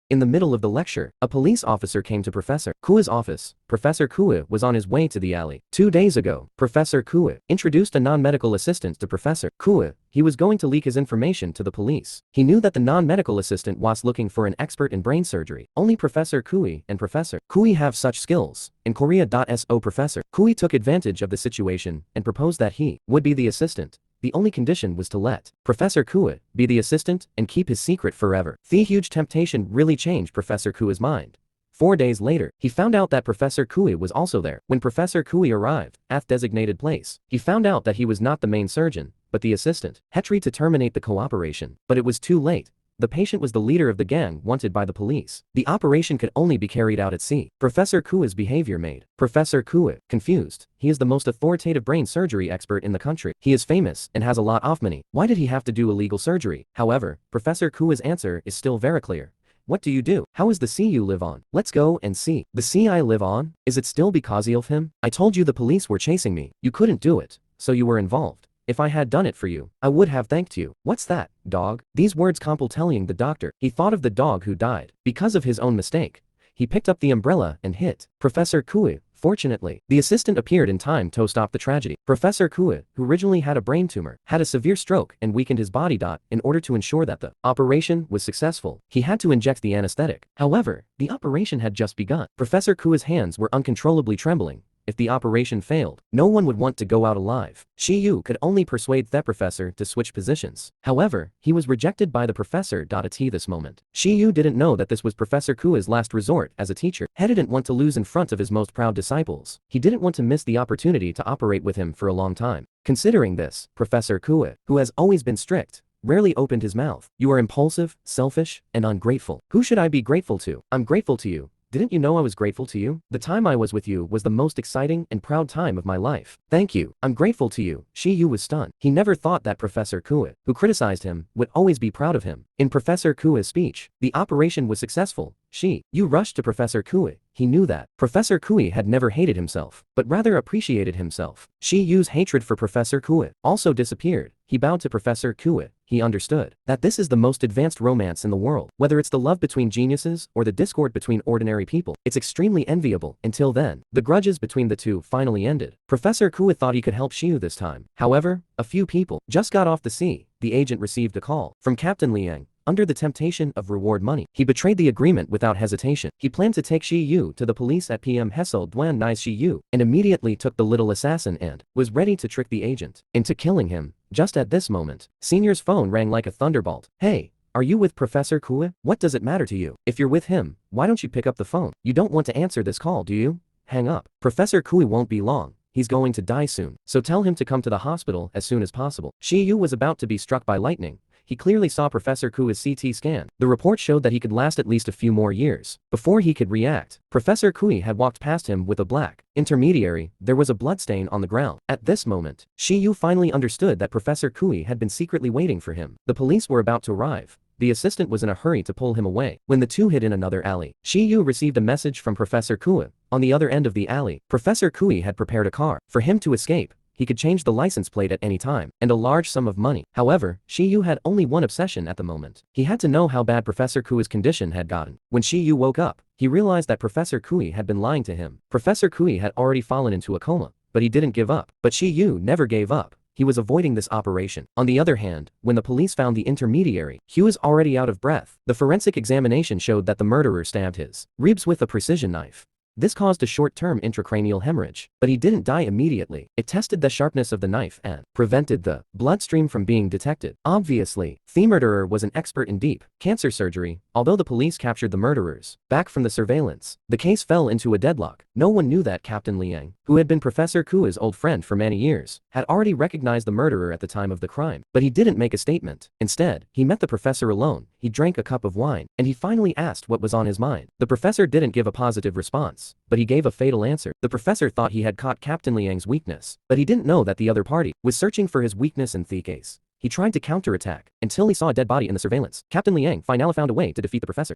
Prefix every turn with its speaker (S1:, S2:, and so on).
S1: In the middle of the lecture, a police officer came to Professor Kui's office. Professor Kui was on his way to the alley. 2 days ago, Professor Kui introduced a non-medical assistant to Professor Kui. He was going to leak his information to the police. He knew that the non-medical assistant was looking for an expert in brain surgery. Only Professor Kui and Professor Kui have such skills. In Korea.so Professor Kui took advantage of the situation and proposed that he would be the assistant. The only condition was to let Professor Kui be the assistant and keep his secret forever. The huge temptation really changed Professor Kui's mind. 4 days later, he found out that Professor Kui was also there. When Professor Kui arrived at the designated place, he found out that he was not the main surgeon, but the assistant. He tried to terminate the cooperation, but it was too late. The patient was the leader of the gang wanted by the police. The operation could only be carried out at sea. Professor Kui's behavior made Professor Kui confused. He is the most authoritative brain surgery expert in the country. He is famous and has a lot of money. Why did he have to do illegal surgery? However, Professor Kui's answer is still very clear. What do you do? How is the sea you live on? Let's go and see. The sea I live on? Is it still because of him? I told you the police were chasing me. You couldn't do it, so you were involved. If I had done it for you, I would have thanked you. What's that, dog? These words telling the doctor. He thought of the dog who died because of his own mistake. He picked up the umbrella and hit Professor Kui. Fortunately, the assistant appeared in time to stop the tragedy. Professor Kui, who originally had a brain tumor, had a severe stroke and weakened his body. In order to ensure that the operation was successful, he had to inject the anesthetic. However, the operation had just begun. Professor Kui's hands were uncontrollably trembling. If the operation failed, no one would want to go out alive. Shi-yu could only persuade the professor to switch positions. However, he was rejected by the professor. At this moment, Shi-yu didn't know that this was Professor Kui's last resort as a teacher. He didn't want to lose in front of his most proud disciples. He didn't want to miss the opportunity to operate with him for a long time. Considering this, Professor Kui, who has always been strict, rarely opened his mouth. You are impulsive, selfish, and ungrateful. Who should I be grateful to? I'm grateful to you. Didn't you know I was grateful to you? The time I was with you was the most exciting and proud time of my life. Thank you. I'm grateful to you. Shi-yu was stunned. He never thought that Professor Kui, who criticized him, would always be proud of him. In Professor Kui's speech, the operation was successful. Shi-yu rushed to Professor Kui. He knew that Professor Kui had never hated himself, but rather appreciated himself. Shi-yu's hatred for Professor Kui also disappeared. He bowed to Professor Kui. He understood that this is the most advanced romance in the world. Whether it's the love between geniuses or the discord between ordinary people, it's extremely enviable. Until then, the grudges between the two finally ended. Professor Kui thought he could help Shi-yu this time. However, a few people just got off the sea. The agent received a call from Captain Liang. Under the temptation of reward money, he betrayed the agreement without hesitation. He planned to take Shi-yu to the police at PM Hessel Duan Nai's Shi-yu, and immediately took the little assassin and was ready to trick the agent into killing him. Just at this moment, Senior's phone rang like a thunderbolt. Hey, are you with Professor Kui? What does it matter to you? If you're with him, why don't you pick up the phone? You don't want to answer this call, do you? Hang up. Professor Kui won't be long. He's going to die soon, so tell him to come to the hospital as soon as possible. Shi-yu was about to be struck by lightning. He clearly saw Professor Kui's CT scan. The report showed that he could last at least a few more years before he could react. Professor Kui had walked past him with a black intermediary. There was a bloodstain on the ground. At this moment, Shi-yu finally understood that Professor Kui had been secretly waiting for him. The police were about to arrive. The assistant was in a hurry to pull him away. When the two hid in another alley, Shi-yu received a message from Professor Kui. On the other end of the alley, Professor Kui had prepared a car for him to escape. He could change the license plate at any time, and a large sum of money. However, Shi-yu had only one obsession at the moment. He had to know how bad Professor Kui's condition had gotten. When Shi-yu woke up, he realized that Professor Kui had been lying to him. Professor Kui had already fallen into a coma, but he didn't give up. But Shi-yu never gave up. He was avoiding this operation. On the other hand, when the police found the intermediary, he was already out of breath. The forensic examination showed that the murderer stabbed his ribs with a precision knife. This caused a short-term intracranial hemorrhage, but he didn't die immediately. It tested the sharpness of the knife and prevented the bloodstream from being detected. Obviously, the murderer was an expert in deep cancer surgery. Although the police captured the murderers back from the surveillance, the case fell into a deadlock. No one knew that Captain Liang, who had been Professor Kui's old friend for many years, had already recognized the murderer at the time of the crime. But he didn't make a statement. Instead, he met the professor alone. He drank a cup of wine, and he finally asked what was on his mind. The professor didn't give a positive response, but he gave a fatal answer. The professor thought he had caught Captain Liang's weakness, but he didn't know that the other party was searching for his weakness in the case. He tried to counterattack until he saw a dead body in the surveillance. Captain Liang finally found a way to defeat the professor.